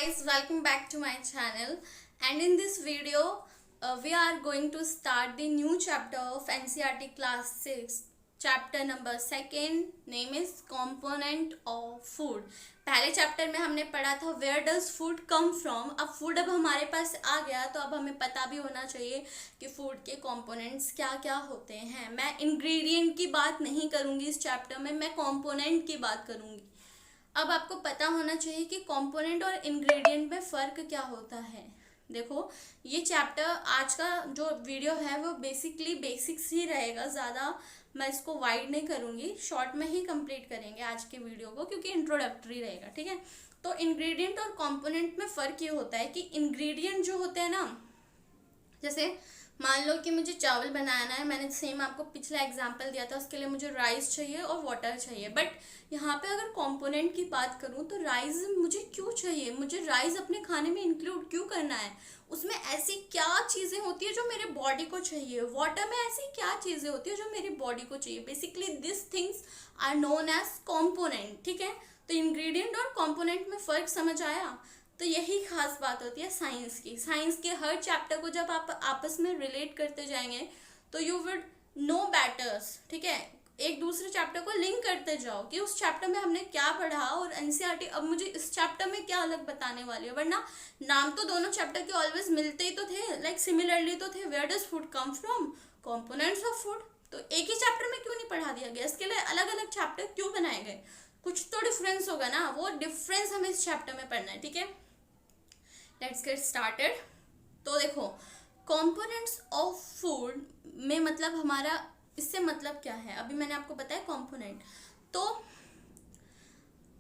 guys, welcome back to my channel. And in this video we are going to start the new chapter of NCERT class 6. Chapter number second name is component of food. पहले chapter में हमने पढ़ा था where does food come from. अब food अब हमारे पास आ गया तो अब हमें पता भी होना चाहिए कि फूड के कंपोनेंट्स क्या क्या होते हैं। मैं इंग्रेडिएंट की बात नहीं करूँगी इस चैप्टर में, मैं कंपोनेंट की बात करूँगी। अब आपको पता होना चाहिए कि कंपोनेंट और इंग्रेडिएंट में फ़र्क क्या होता है। देखो, ये चैप्टर आज का जो वीडियो है वो बेसिकली बेसिक्स ही रहेगा, ज़्यादा मैं इसको वाइड नहीं करूँगी, शॉर्ट में ही कंप्लीट करेंगे आज के वीडियो को क्योंकि इंट्रोडक्टरी रहेगा। ठीक है, तो इंग्रेडिएंट और कंपोनेंट में फ़र्क ये होता है कि इंग्रेडिएंट जो होते हैं ना, जैसे मान लो कि मुझे चावल बनाना है, मैंने सेम आपको पिछला एग्जांपल दिया था, उसके लिए मुझे राइस चाहिए और वाटर चाहिए। बट यहाँ पे अगर कंपोनेंट की बात करूँ तो राइस मुझे क्यों चाहिए, मुझे राइस अपने खाने में इंक्लूड क्यों करना है, उसमें ऐसी क्या चीज़ें होती है जो मेरे बॉडी को चाहिए, वाटर में ऐसी क्या चीज़ें होती है जो मेरी बॉडी को चाहिए। Basically this things are known as component. ठीक है, तो इंग्रेडिएंट और कॉम्पोनेंट में फ़र्क समझ आया। तो यही खास बात होती है साइंस की। साइंस के हर चैप्टर को जब आप आपस में रिलेट करते जाएंगे तो यू विड नो बैटर्स। ठीक है, एक दूसरे चैप्टर को लिंक करते जाओ कि उस चैप्टर में हमने क्या पढ़ा और एनसीईआरटी अब मुझे इस चैप्टर में क्या अलग बताने वाली है। वरना नाम तो दोनों चैप्टर के ऑलवेज मिलते ही तो थे, लाइक सिमिलरली तो थे। Where does food come from, components of food. तो एक ही चैप्टर में क्यों नहीं पढ़ा दिया गया, इसके लिए अलग अलग चैप्टर क्यों बनाए गए, कुछ तो डिफरेंस होगा ना, वो डिफरेंस हमें इस चैप्टर में पढ़ना है। ठीक है, लेट्स गेट स्टार्टेड। तो देखो, कंपोनेंट्स ऑफ फूड में मतलब हमारा इससे मतलब क्या है, अभी मैंने आपको बताया कंपोनेंट। तो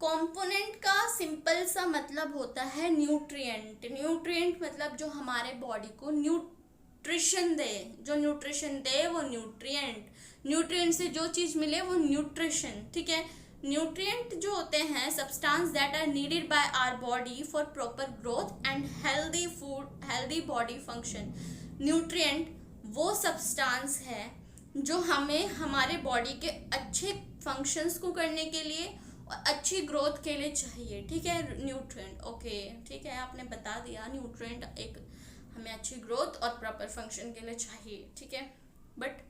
कंपोनेंट का सिंपल सा मतलब होता है न्यूट्रिएंट। न्यूट्रिएंट मतलब जो हमारे बॉडी को न्यूट्रिशन दे, जो न्यूट्रिशन दे वो न्यूट्रिएंट। न्यूट्रिएंट से जो चीज़ मिले वो न्यूट्रिशन। ठीक है, न्यूट्रिएंट जो होते हैं substance that are needed by our body for proper growth and healthy food, healthy body function. Nutrient वो सब्सटेंस है जो हमें हमारे बॉडी के अच्छे फंक्शंस को करने के लिए और अच्छी ग्रोथ के लिए चाहिए। ठीक है, न्यूट्रिएंट। ओके, ठीक है, आपने बता दिया न्यूट्रिएंट एक हमें अच्छी ग्रोथ और प्रॉपर फंक्शन के लिए चाहिए। ठीक है, बट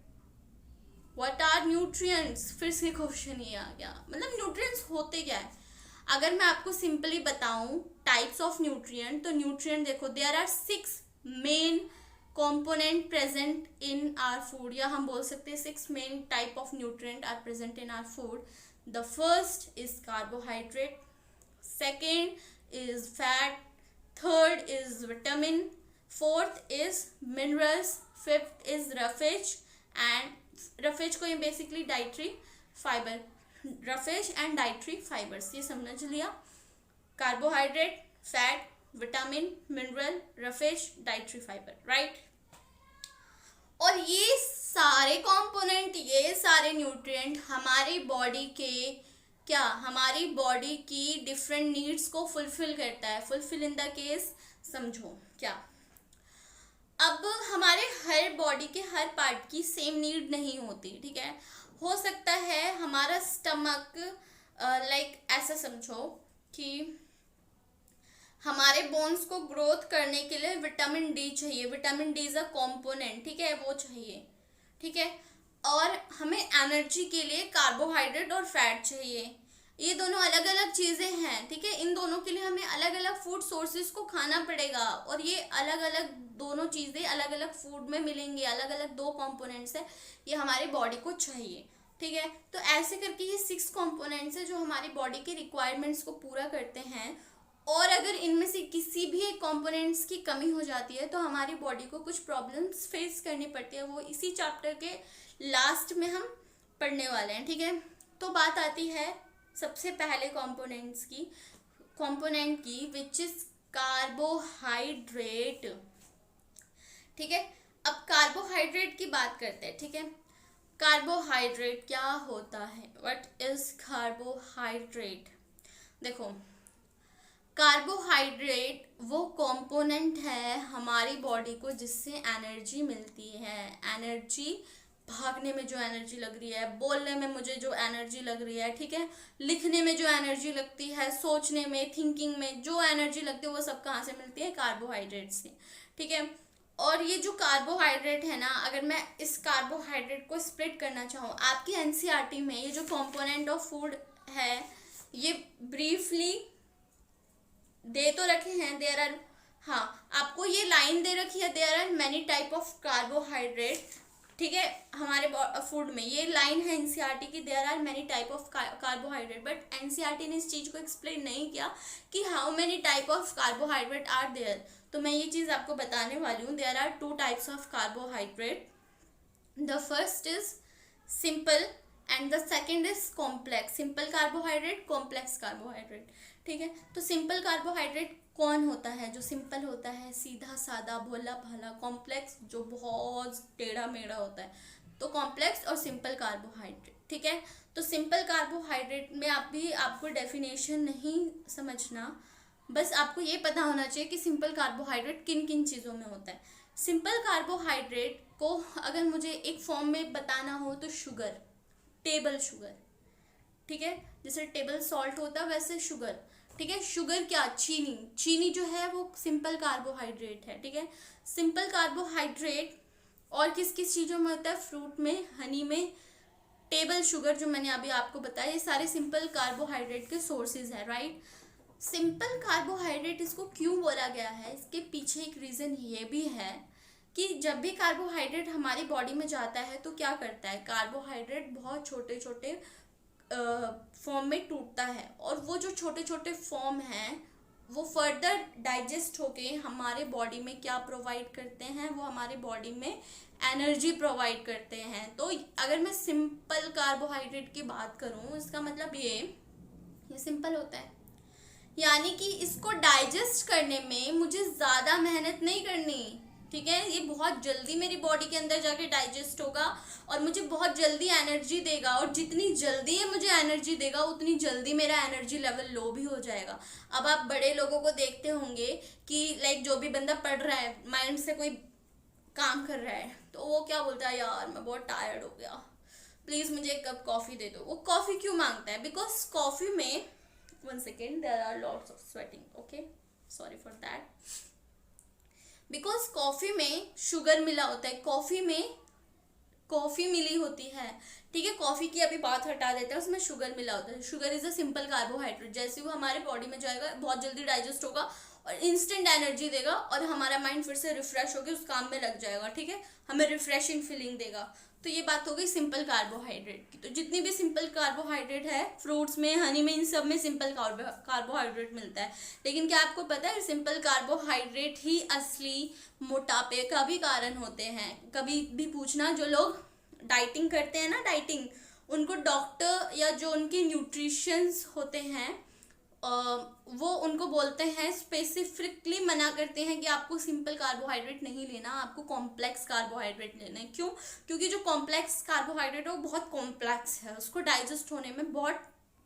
व्हाट आर न्यूट्रिएंट्स, फिर से क्वेश्चन ये आ गया, मतलब न्यूट्रिएंट्स होते क्या है। अगर मैं आपको सिंपली बताऊं टाइप्स ऑफ न्यूट्रिएंट, तो न्यूट्रिएंट देखो, there are 6 main component present in our food, या हम बोल सकते हैं 6 main type of nutrient are present in our food. The first is carbohydrate, second is fat, third is vitamin, fourth is minerals, fifth is roughage, and roughage को ये basically dietary fiber, roughage and dietary fibers, ये समझ लिया। Carbohydrate, fat, vitamin, mineral, roughage, dietary fibre, right. और ये सारे component, ये सारे न्यूट्रिएंट हमारी बॉडी के क्या, हमारी बॉडी की डिफरेंट नीड्स को फुलफिल करता है। फुलफिल इन द केस समझो क्या, अब हमारे हर बॉडी के हर पार्ट की सेम नीड नहीं होती। ठीक है, हो सकता है हमारा स्टमक लाइक ऐसा समझो कि हमारे बोन्स को ग्रोथ करने के लिए विटामिन डी चाहिए, vitamin D is a component. ठीक है, वो चाहिए। ठीक है, और हमें एनर्जी के लिए कार्बोहाइड्रेट और फैट चाहिए। ये दोनों अलग अलग चीज़ें हैं। ठीक है, इन दोनों के लिए हमें अलग अलग फूड सोर्सेज को खाना पड़ेगा और ये अलग अलग दोनों चीज़ें अलग अलग फूड में मिलेंगी। अलग अलग 2 कॉम्पोनेंट्स है, ये हमारी बॉडी को चाहिए। ठीक है, तो ऐसे करके ये 6 कॉम्पोनेंट्स है जो हमारी बॉडी के रिक्वायरमेंट्स को पूरा करते हैं। और अगर इनमें से किसी भी एक कंपोनेंट्स की कमी हो जाती है तो हमारी बॉडी को कुछ प्रॉब्लम्स फेस करनी पड़ती है, वो इसी चैप्टर के लास्ट में हम पढ़ने वाले हैं। ठीक है, तो बात आती है सबसे पहले कंपोनेंट की विच इज कार्बोहाइड्रेट। ठीक है, अब कार्बोहाइड्रेट की बात करते हैं। ठीक है, कार्बोहाइड्रेट क्या होता है, व्हाट इज कार्बोहाइड्रेट। देखो, कार्बोहाइड्रेट वो कंपोनेंट है हमारी बॉडी को जिससे एनर्जी मिलती है। एनर्जी भागने में जो एनर्जी लग रही है, बोलने में मुझे जो एनर्जी लग रही है, ठीक है, लिखने में जो एनर्जी लगती है, सोचने में, थिंकिंग में जो एनर्जी लगती है, वो सब कहाँ से मिलती है? कार्बोहाइड्रेट से, ठीक है। और ये जो कार्बोहाइड्रेट है ना, अगर मैं इस कार्बोहाइड्रेट को स्प्लिट करना चाहूँ, आपकी एनसीईआरटी में ये जो कंपोनेंट ऑफ फूड है ये ब्रीफली दे तो रखे हैं, देयर आर, हाँ आपको ये लाइन दे रखी है, there are many type of carbohydrate, ठीक है, हमारे फूड में ये लाइन है एनसीईआरटी की, there are many type of carbohydrate, but NCERT ने इस चीज को एक्सप्लेन नहीं किया कि how many type of carbohydrate are there. तो मैं ये चीज आपको बताने वाली हूँ। There are two types of carbohydrate, the first is simple and the second is complex. Simple carbohydrate, complex carbohydrate, ठीक है। तो सिंपल कार्बोहाइड्रेट कौन होता है? जो सिंपल होता है, सीधा सादा, भोला भाला। कॉम्प्लेक्स जो बहुत टेढ़ा मेढ़ा होता है। तो कॉम्प्लेक्स और सिंपल कार्बोहाइड्रेट, ठीक है। तो सिंपल कार्बोहाइड्रेट में आपको डेफिनेशन नहीं समझना, बस आपको ये पता होना चाहिए कि सिंपल कार्बोहाइड्रेट किन किन चीज़ों में होता है। सिंपल कार्बोहाइड्रेट को अगर मुझे एक फॉर्म में बताना हो तो शुगर, टेबल शुगर, ठीक है, जैसे टेबल सॉल्ट होता है वैसे शुगर, ठीक है। शुगर क्या? चीनी। चीनी जो है वो सिंपल कार्बोहाइड्रेट है, ठीक है। सिंपल कार्बोहाइड्रेट और किस किस चीज़ों में होता है? फ्रूट में, हनी में, टेबल शुगर जो मैंने अभी आपको बताया, ये सारे सिंपल कार्बोहाइड्रेट के सोर्सेज है, राइट। सिंपल कार्बोहाइड्रेट इसको क्यों बोला गया है, इसके पीछे एक रीज़न ये भी है कि जब भी कार्बोहाइड्रेट हमारी बॉडी में जाता है तो क्या करता है, कार्बोहाइड्रेट बहुत छोटे छोटे फॉर्म में टूटता है, और वो जो छोटे छोटे फॉर्म हैं वो फर्दर डाइजेस्ट होके हमारे बॉडी में क्या प्रोवाइड करते हैं? वो हमारे बॉडी में एनर्जी प्रोवाइड करते हैं। तो अगर मैं सिंपल कार्बोहाइड्रेट की बात करूं, इसका मतलब ये सिंपल होता है, यानी कि इसको डाइजेस्ट करने में मुझे ज़्यादा मेहनत नहीं करनी, ठीक है। ये बहुत जल्दी मेरी बॉडी के अंदर जाके डाइजेस्ट होगा और मुझे बहुत जल्दी एनर्जी देगा, और जितनी जल्दी ये मुझे एनर्जी देगा उतनी जल्दी मेरा एनर्जी लेवल लो भी हो जाएगा। अब आप बड़े लोगों को देखते होंगे कि लाइक जो भी बंदा पढ़ रहा है, माइंड से कोई काम कर रहा है, तो वो क्या बोलता है, यार मैं बहुत टायर्ड हो गया, प्लीज़ मुझे एक कप कॉफ़ी दे दो। वो कॉफ़ी क्यों मांगता है? बिकॉज कॉफ़ी में, one second, there are lots of sweating, okay, sorry for that, because coffee में शुगर मिला होता है, कॉफ़ी में कॉफ़ी मिली होती है, ठीक है। कॉफ़ी की अभी बात हटा देते हैं, उसमें शुगर मिला होता है। Sugar is a simple carbohydrate, जैसे वो हमारे बॉडी में जाएगा बहुत जल्दी डाइजेस्ट होगा और इंस्टेंट एनर्जी देगा, और हमारा माइंड फिर से रिफ्रेश होकर उस काम में लग जाएगा, ठीक है, हमें रिफ्रेशिंग फीलिंग देगा। तो ये बात हो गई सिंपल कार्बोहाइड्रेट की। तो जितनी भी सिंपल कार्बोहाइड्रेट है, फ्रूट्स में, हनी में, इन सब में सिंपल कार्बोहाइड्रेट मिलता है। लेकिन क्या आपको पता है, सिंपल कार्बोहाइड्रेट ही असली मोटापे का भी कारण होते हैं। कभी भी पूछना, जो लोग डाइटिंग करते हैं ना, डाइटिंग, उनको डॉक्टर या जो उनके न्यूट्रिशंस होते हैं वो उनको बोलते हैं, स्पेसिफिकली मना करते हैं कि आपको सिंपल कार्बोहाइड्रेट नहीं लेना, आपको कॉम्प्लेक्स कार्बोहाइड्रेट लेना है। क्यों? क्योंकि जो कॉम्प्लेक्स कार्बोहाइड्रेट है वो बहुत कॉम्प्लेक्स है, उसको डाइजेस्ट होने में बहुत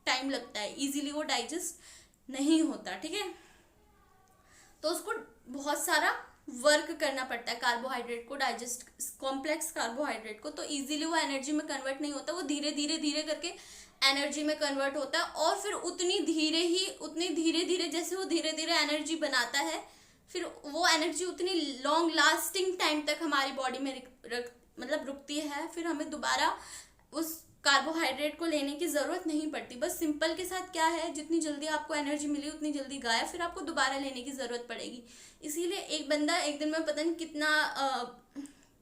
टाइम लगता है, इजीली वो डाइजेस्ट नहीं होता, ठीक है। तो उसको बहुत सारा वर्क करना पड़ता है कार्बोहाइड्रेट को डाइजेस्ट, कॉम्प्लेक्स कार्बोहाइड्रेट को। तो इजीली वो एनर्जी में कन्वर्ट नहीं होता, वो धीरे धीरे धीरे करके एनर्जी में कन्वर्ट होता है, और फिर उतनी धीरे धीरे जैसे वो धीरे धीरे एनर्जी बनाता है, फिर वो एनर्जी उतनी लॉन्ग लास्टिंग टाइम तक हमारी बॉडी में मतलब रुकती है, फिर हमें दोबारा उस कार्बोहाइड्रेट को लेने की ज़रूरत नहीं पड़ती। बस सिंपल के साथ क्या है, जितनी जल्दी आपको एनर्जी मिली उतनी जल्दी गायब, फिर आपको दोबारा लेने की ज़रूरत पड़ेगी। इसीलिए एक बंदा एक दिन में पता नहीं कितना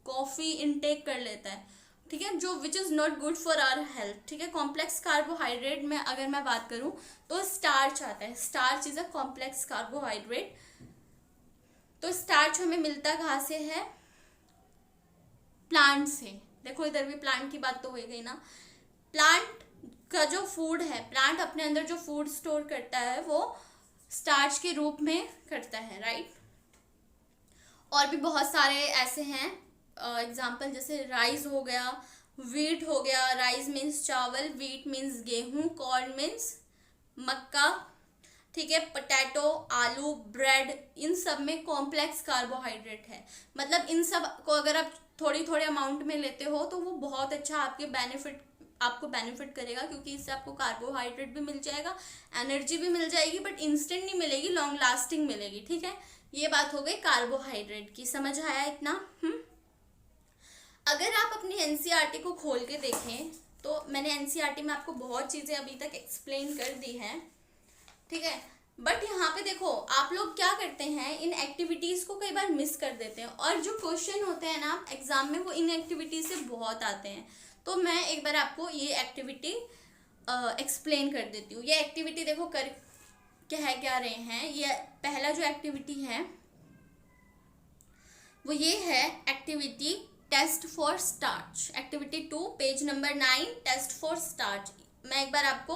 कॉफ़ी इनटेक कर लेता है, ठीक है, जो which is not good for our health, ठीक है। कॉम्प्लेक्स कार्बोहाइड्रेट में अगर मैं बात करूँ तो स्टार्च आता है, starch is a complex carbohydrate. तो स्टार्च हमें मिलता कहाँ से है? प्लांट से। देखो इधर भी प्लांट की बात तो हो गई ना। प्लांट का जो फूड है, प्लांट अपने अंदर जो फूड स्टोर करता है वो स्टार्च के रूप में करता है, राइट। और भी बहुत सारे ऐसे हैं एग्जाम्पल, जैसे राइस हो गया, वीट हो गया। राइस मीन्स चावल, वीट मीन्स गेहूं, कॉर्न मीन्स मक्का, ठीक है। पोटैटो, आलू, ब्रेड, इन सब में कॉम्प्लेक्स कार्बोहाइड्रेट है। मतलब इन सब को अगर आप थोड़ी थोड़ी अमाउंट में लेते हो तो वो बहुत अच्छा आपको बेनिफिट करेगा, क्योंकि इससे आपको कार्बोहाइड्रेट भी मिल जाएगा, एनर्जी भी मिल जाएगी, बट इंस्टेंट नहीं मिलेगी, लॉन्ग लास्टिंग मिलेगी। ठीक है, ये बात हो गई कार्बोहाइड्रेट की। समझ आया इतना? अगर आप अपनी एनसीईआरटी को खोल के देखें तो मैंने एनसीईआरटी में आपको बहुत चीज़ें अभी तक एक्सप्लेन कर दी हैं, ठीक है। बट यहाँ पे देखो, आप लोग क्या करते हैं, इन एक्टिविटीज़ को कई बार मिस कर देते हैं, और जो क्वेश्चन होते हैं ना एग्जाम में, वो इन एक्टिविटीज से बहुत आते हैं। तो मैं एक बार आपको ये एक्टिविटी एक्सप्लेन कर देती हूँ। ये एक्टिविटी देखो कर क्या रहे हैं। ये पहला जो एक्टिविटी है वो ये है activity test for starch. Activity 2 page number 9, test for starch. मैं एक बार आपको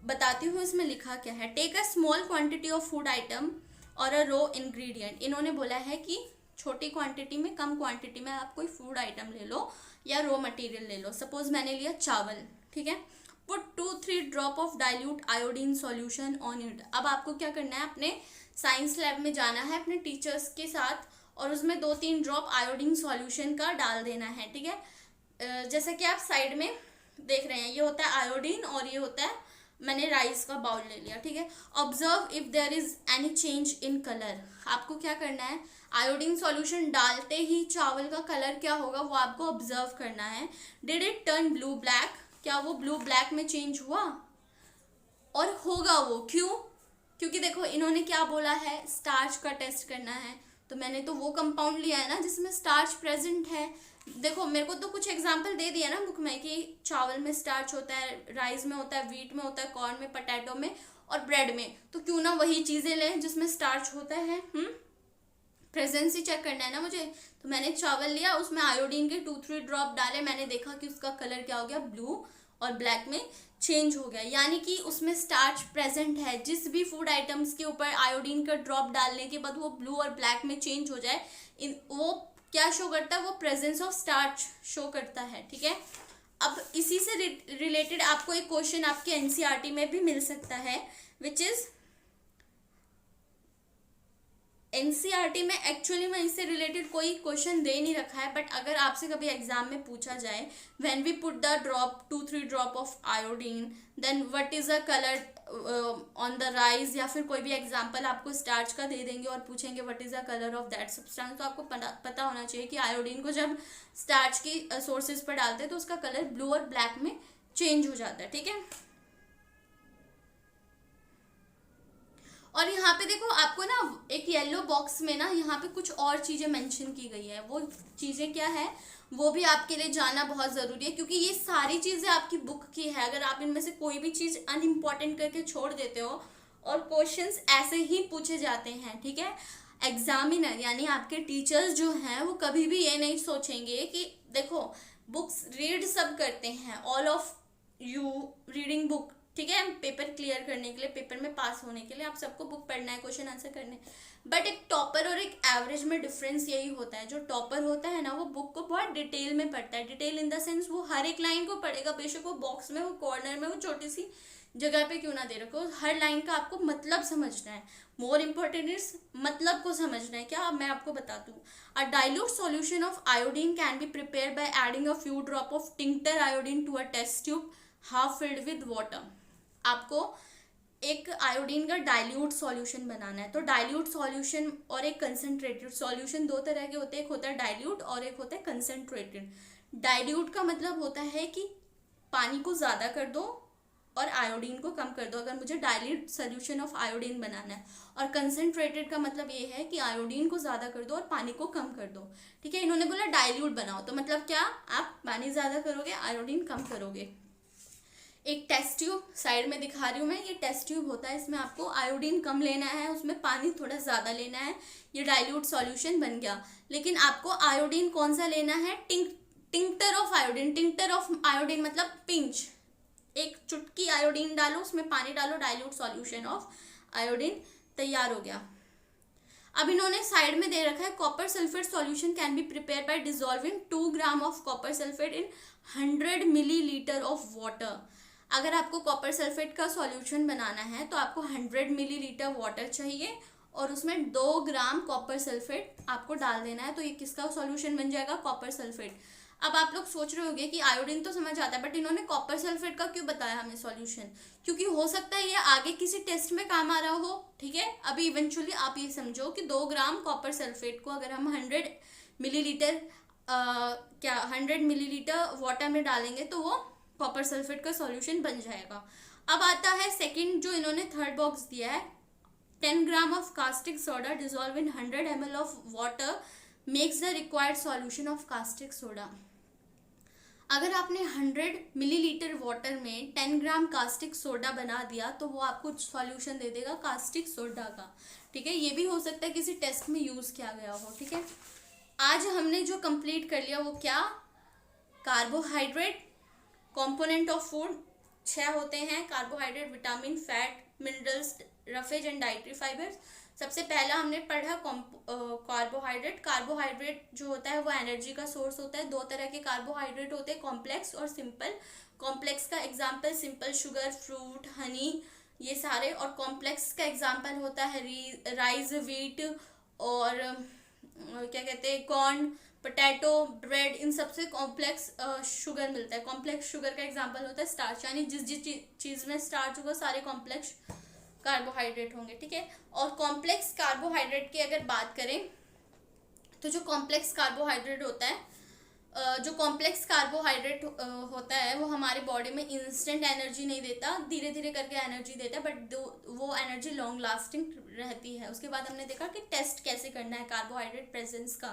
बताती हूँ इसमें लिखा क्या है। Take a small quantity of food item और अ रो इंग्रेडिएंट। इन्होंने बोला है कि छोटी क्वांटिटी में, कम क्वांटिटी में आप कोई फूड आइटम ले लो या रो मटेरियल ले लो। सपोज मैंने लिया चावल, ठीक है। Put 2-3 drop of dilute iodine solution on it. अब आपको क्या करना है, अपने साइंस लैब में जाना है अपने टीचर्स के साथ, और उसमें 2-3 ड्रॉप आयोडीन सॉल्यूशन का डाल देना है, ठीक है। जैसा कि आप साइड में देख रहे हैं, ये होता है आयोडीन और ये होता है, मैंने राइस का बाउल ले लिया, ठीक है। Observe if there is any change in colour. आपको क्या करना है, आयोडीन सॉल्यूशन डालते ही चावल का कलर क्या होगा वो आपको ऑब्जर्व करना है। Did it turn blue black? क्या वो ब्लू ब्लैक में चेंज हुआ? और होगा वो क्यों? क्योंकि देखो इन्होंने क्या बोला है, स्टार्च का टेस्ट करना है, तो मैंने तो वो कंपाउंड लिया है ना जिसमें स्टार्च प्रेजेंट है। देखो मेरे को तो कुछ एग्जांपल दे दिया ना बुक में कि चावल में स्टार्च होता है, राइस में होता है, व्हीट में होता है, कॉर्न में, पोटैटो में और ब्रेड में। तो क्यों ना वही चीज़ें लें जिसमें स्टार्च होता है। प्रेजेंस ही चेक करना है ना मुझे। तो मैंने चावल लिया, उसमें आयोडीन के 2-3 ड्रॉप डाले, मैंने देखा कि उसका कलर क्या हो गया, ब्लू और ब्लैक में चेंज हो गया, यानी कि उसमें स्टार्च प्रेजेंट है। जिस भी फूड आइटम्स के ऊपर आयोडीन का ड्रॉप डालने के बाद वो ब्लू और ब्लैक में चेंज हो जाए, वो क्या शो करता है, वो प्रेजेंस ऑफ स्टार्च शो करता है, ठीक है। अब इसी से रिलेटेड आपको एक क्वेश्चन आपके एनसीईआरटी में भी मिल सकता है, विच इज एनसीईआरटी में एक्चुअली में इससे रिलेटेड कोई क्वेश्चन दे नहीं रखा है, बट अगर आपसे कभी एग्जाम में पूछा जाए, when we put the drop 2-3 drop of iodine then what is a colour on the rice, या फिर कोई भी एग्जांपल आपको स्टार्च का दे देंगे और पूछेंगे what is the colour of that substance, तो आपको पता होना चाहिए कि आयोडीन को जब स्टार्च की सोर्सेज पर डालते हैं तो उसका कलर ब्लू और ब्लैक में चेंज हो जाता है, ठीक है। और यहाँ पे देखो आपको ना एक येलो बॉक्स में ना यहाँ पे कुछ और चीज़ें मेंशन की गई है। वो चीज़ें क्या है वो भी आपके लिए जानना बहुत ज़रूरी है, क्योंकि ये सारी चीज़ें आपकी बुक की है। अगर आप इनमें से कोई भी चीज़ अनइम्पॉर्टेंट करके छोड़ देते हो और क्वेश्चंस ऐसे ही पूछे जाते हैं, ठीक है। एग्जामिनर यानी आपके टीचर्स जो हैं वो कभी भी ये नहीं सोचेंगे कि देखो बुक्स रीड सब करते हैं, all of you reading book, ठीक है, पेपर क्लियर करने के लिए, पेपर में पास होने के लिए आप सबको बुक पढ़ना है, क्वेश्चन आंसर करने। बट एक टॉपर और एक एवरेज में डिफरेंस यही होता है, जो टॉपर होता है ना वो बुक को बहुत डिटेल में पढ़ता है। डिटेल इन द सेंस वो हर एक लाइन को पढ़ेगा, बेशक वो बॉक्स में, वो कॉर्नर में, वो छोटी सी जगह पे क्यों ना दे रखो, हर लाइन का आपको मतलब समझना है। मोर इम्पोर्टेंट इज मतलब को समझना है। क्या मैं आपको बता दूँ, a dilute solution of iodine can be prepare by adding a few drop of tincture iodine to a test tube half filled with water. आपको एक आयोडीन का डाइल्यूट सॉल्यूशन बनाना है। तो डाइल्यूट सॉल्यूशन और एक कंसंट्रेटेड सॉल्यूशन दो तरह के होते हैं, एक होता है डाइल्यूट और एक होता है कंसंट्रेटेड। डाइल्यूट का मतलब होता है कि पानी को ज़्यादा कर दो और आयोडीन को कम कर दो, अगर मुझे डाइल्यूट सोल्यूशन ऑफ आयोडीन बनाना है। और कंसंट्रेटेड का मतलब ये है कि आयोडीन को ज़्यादा कर दो और पानी को कम कर दो, ठीक है। इन्होंने बोला डाइल्यूट बनाओ, तो मतलब क्या, आप पानी ज़्यादा करोगे, आयोडीन कम करोगे। एक टेस्ट ट्यूब साइड में दिखा रही हूँ मैं, ये टेस्ट ट्यूब होता है, इसमें आपको आयोडीन कम लेना है, उसमें पानी थोड़ा ज़्यादा लेना है, ये डाइल्यूट सॉल्यूशन बन गया। लेकिन आपको आयोडीन कौन सा लेना है, टिंक्टर ऑफ आयोडीन। टिंक्टर ऑफ आयोडीन मतलब पिंच, एक चुटकी आयोडीन डालो, उसमें पानी डालो, डाइल्यूट सॉल्यूशन ऑफ आयोडीन तैयार हो गया। अब इन्होंने साइड में दे रखा है copper sulphate solution can be prepare bye dissolving 2 gram of copper sulphate in 100 millilitre of water. अगर आपको कॉपर सल्फेट का सॉल्यूशन बनाना है तो आपको 100 मिलीलीटर वाटर चाहिए और उसमें 2 ग्राम कॉपर सल्फेट आपको डाल देना है। तो ये किसका सॉल्यूशन बन जाएगा? Copper sulphate. अब आप लोग सोच रहे होंगे कि आयोडीन तो समझ आता है, बट इन्होंने कॉपर सल्फेट का क्यों बताया हमें सॉल्यूशन? क्योंकि हो सकता है ये आगे किसी टेस्ट में काम आ रहा हो, ठीक है। अभी इवेंचुअली आप ये समझो कि 2 ग्राम कॉपर सल्फेट को अगर हम 100 मिलीलीटर 100 मिलीलीटर वाटर में डालेंगे तो वो कॉपर सल्फेट का सॉल्यूशन बन जाएगा। अब आता है सेकंड, जो इन्होंने थर्ड बॉक्स दिया है, 10 gram of caustic soda dissolve in 100 ml of water makes the required solution of caustic soda. अगर आपने 100 मिलीलीटर वाटर में 10 ग्राम कास्टिक सोडा बना दिया तो वो आपको सॉल्यूशन दे देगा कास्टिक सोडा का, ठीक है। ये भी हो सकता है किसी टेस्ट में यूज किया गया हो, ठीक है। आज हमने जो कंप्लीट कर लिया वो क्या? कार्बोहाइड्रेट, कंपोनेंट ऑफ फूड 6 होते हैं, carbohydrate, vitamin, fat, minerals, roughage and dietary fibres. सबसे पहला हमने पढ़ा कार्बोहाइड्रेट। कार्बोहाइड्रेट जो होता है वो एनर्जी का सोर्स होता है। 2 तरह के कार्बोहाइड्रेट होते हैं, कॉम्प्लेक्स और सिंपल। कॉम्प्लेक्स का example simple sugar, fruit, Honey, ये सारे। और कॉम्प्लेक्स का एग्जांपल होता है राइस, व्हीट और क्या कहते हैं, कॉर्न, पोटैटो, ब्रेड। इन सबसे कॉम्प्लेक्स शुगर मिलता है। कॉम्प्लेक्स शुगर का एग्जांपल होता है स्टार्च, यानी जिस जिस चीज़ में स्टार्च होगा सारे कॉम्प्लेक्स कार्बोहाइड्रेट होंगे, ठीक है। और कॉम्प्लेक्स कार्बोहाइड्रेट की अगर बात करें तो जो कॉम्प्लेक्स कार्बोहाइड्रेट होता है होता है वो हमारे बॉडी में इंस्टेंट एनर्जी नहीं देता, धीरे धीरे करके एनर्जी देता है, बट वो एनर्जी लॉन्ग लास्टिंग रहती है। उसके बाद हमने देखा कि टेस्ट कैसे करना है कार्बोहाइड्रेट प्रेजेंस का।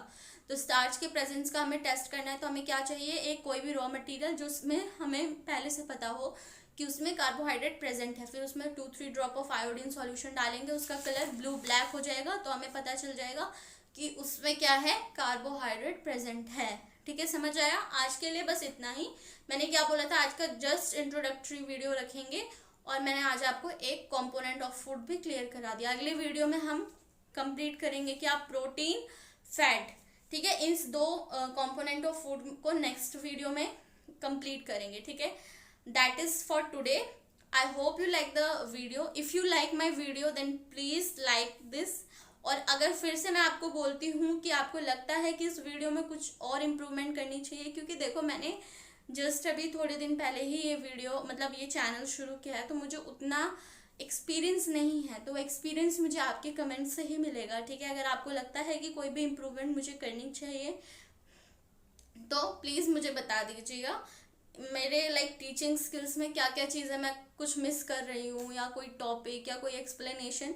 तो स्टार्च के प्रेजेंस का हमें टेस्ट करना है तो हमें क्या चाहिए? एक कोई भी रॉ मटेरियल जिसमें हमें पहले से पता हो कि उसमें कार्बोहाइड्रेट प्रेजेंट है। फिर उसमें 2-3 ड्रॉप ऑफ आयोडीन सॉल्यूशन डालेंगे, उसका कलर ब्लू ब्लैक हो जाएगा तो हमें पता चल जाएगा कि उसमें क्या है? कार्बोहाइड्रेट प्रेजेंट है, ठीक है। समझ आया? आज के लिए बस इतना ही। मैंने क्या बोला था, आज का जस्ट इंट्रोडक्टरी वीडियो रखेंगे और मैंने आज आपको एक कंपोनेंट ऑफ फूड भी क्लियर करा दिया। अगले वीडियो में हम कंप्लीट करेंगे क्या? प्रोटीन, फैट, ठीक है। इस 2 कंपोनेंट ऑफ फूड को नेक्स्ट वीडियो में कंप्लीट करेंगे, ठीक है। That is for today. I hope you like the video. If you like my video then please like this. और अगर फिर से मैं आपको बोलती हूँ कि आपको लगता है कि इस वीडियो में कुछ और इम्प्रूवमेंट करनी चाहिए, क्योंकि देखो मैंने जस्ट अभी थोड़े दिन पहले ही ये वीडियो मतलब ये चैनल शुरू किया है तो मुझे उतना एक्सपीरियंस नहीं है, तो वो एक्सपीरियंस मुझे आपके कमेंट से ही मिलेगा, ठीक है। अगर आपको लगता है कि कोई भी इम्प्रूवमेंट मुझे करनी चाहिए तो प्लीज़ मुझे बता दीजिएगा। मेरे टीचिंग स्किल्स में क्या क्या चीज़ें मैं कुछ मिस कर रही हूँ या कोई टॉपिक या कोई एक्सप्लेनेशन,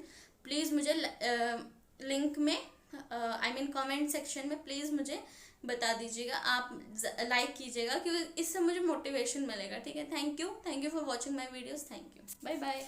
प्लीज़ मुझे लिंक में कमेंट सेक्शन में प्लीज़ मुझे बता दीजिएगा। आप लाइक कीजिएगा क्योंकि इससे मुझे मोटिवेशन मिलेगा, ठीक है। Thank you for watching my videos. Thank you, bye bye.